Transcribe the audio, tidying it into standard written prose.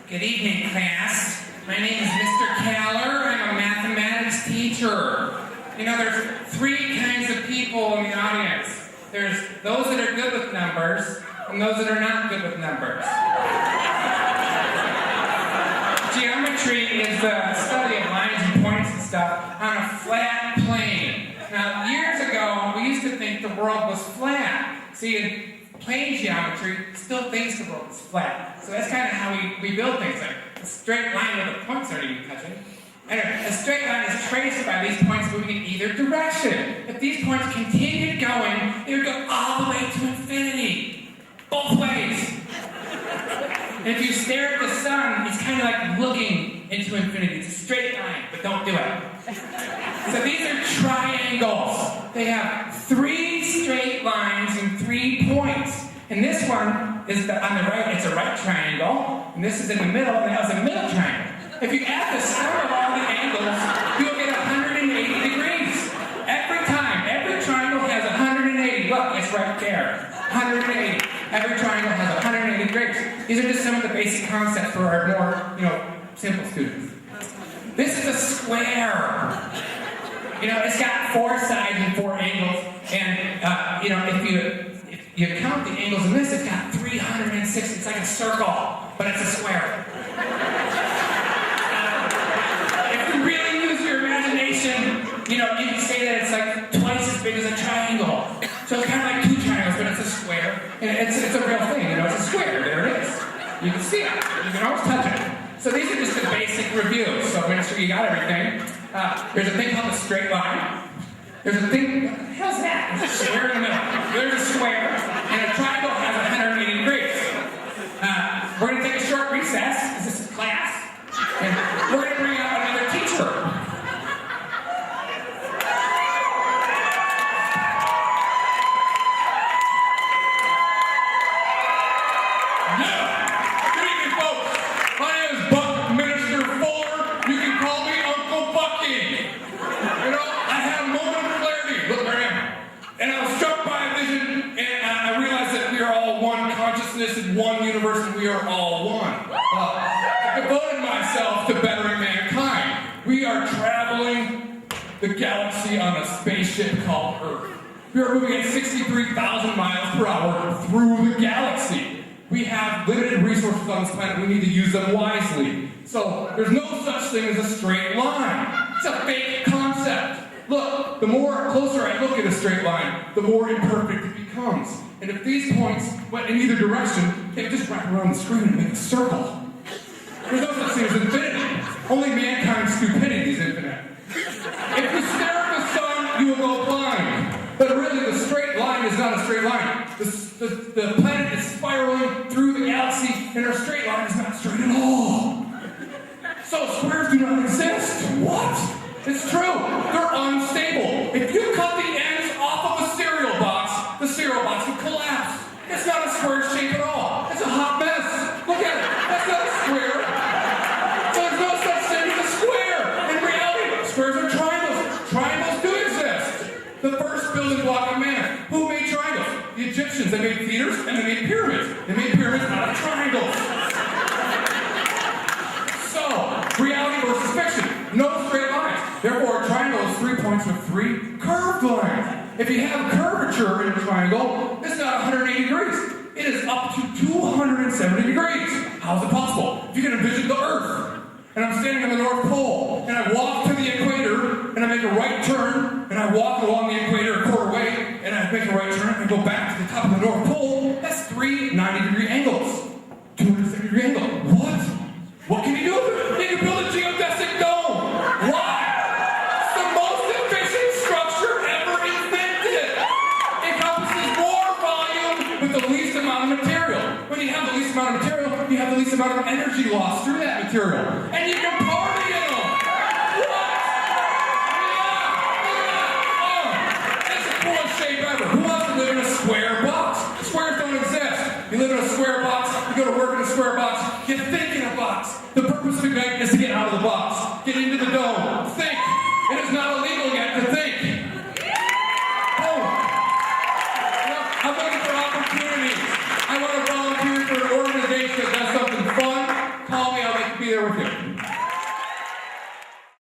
Good evening, class. My name is Mr. Callor. I'm a mathematics teacher. You know, there's three kinds of people in the audience. There's those that are good with numbers, and those that are not good with numbers. Geometry is the study of lines and points and stuff on a flat plane. Now, years ago, we used to think the world was flat. See, in plane geometry, still thinks the world is flat. So that's kind of how we build things. Like a straight line where the points aren't even touching. Anyway, a straight line is traced by these points moving in either direction. If these points continued going, they would go all the way to infinity. Both ways. And if you stare at the sun, it's kind of like looking into infinity. It's a straight line, but don't do it. So these are triangles. They have three straight lines and 3 points. And this one is on the right, it's a right triangle. And this is in the middle, and that was a middle triangle. If you add the sum of all the angles, you'll get 180 degrees. Every time, every triangle has 180. Look, it's right there. 180. Every triangle has 180 degrees. These are just some of the basic concepts for our more, simple students. This is a square. It's got 4 sides and 4 angles. And, if you count the angles in this, it's got 360. It's like a circle, but it's a square. If you really use your imagination, you can say that it's like twice as big as a triangle. So it's kind of like 2 triangles, but it's a square. And it's a real thing, it's a square. There it is. You can see it. You can always touch it. So these are just the basic reviews. So make sure you got everything. There's a thing called a straight line. There's a thing, what the hell's that? There's a square in the middle. There's a square, and a triangle has 180 degrees. We're going to take a short recess. This is class. And we're going to bring out another teacher. Good evening, folks. My name is Buckminster Fuller. You can call me Uncle Bucky. I had a moment of clarity. Look where I am. And I was struck by a vision, and I realized that we are all one consciousness in one universe, and we are all one. I devoted myself to bettering mankind. We are traveling the galaxy on a spaceship called Earth. We are moving at 63,000 miles per hour through the galaxy. We have limited resources on this planet. We need to use them wisely. So there's no such thing as a straight line. It's a fake concept. Look, the more closer I look at a straight line, the more imperfect it becomes. And if these points went in either direction, they would just wrap around the screen and make a circle. There's no such thing as infinity. Only mankind's stupidity is infinite. If you stare at the sun, you will go blind. But really, the straight line is not a straight line. The planet is spiraling through the galaxy, and our straight line is not straight at all. So squares do not exist. What? It's true. They're unstable. If you cut the ends off of a cereal box, the cereal box will collapse. It's not a square shape at all. It's a hot mess. Look at it. That's not a square. So there's no such thing as a square. In reality, squares are triangles. Triangles do exist. The first building block of man. Who made triangles? The Egyptians. They made theaters and they made pyramids. They made pyramids out of triangles. So, reality versus fiction. No straight lines. Therefore, a triangle is 3 points with 3 curved lines. If you have curvature in a triangle, it's not 180 degrees. It is up to 270 degrees. How is it possible? If you can envision the Earth, and I'm standing on the North Pole, and I walk to the equator, and I make a right turn, and I walk along the equator a quarter way, and I make a right turn, and go back to the top of the North Pole, that's 3 90-degree angles. 270-degree angle. What? What can you do with it? You can build a geodesic dome. Why? It's the most efficient structure ever invented. It encompasses more volume with the least amount of material. When you have the least amount of material, you have the least amount of energy loss through that material. And you can party in them. What? Yeah. It's the coolest shape ever. Who wants to live in a square box? Squares don't exist. You live in a square box, you go to work in a square box, you think in a box. The purpose of Ignite is to get out of the box, get into the dome, think. It is not a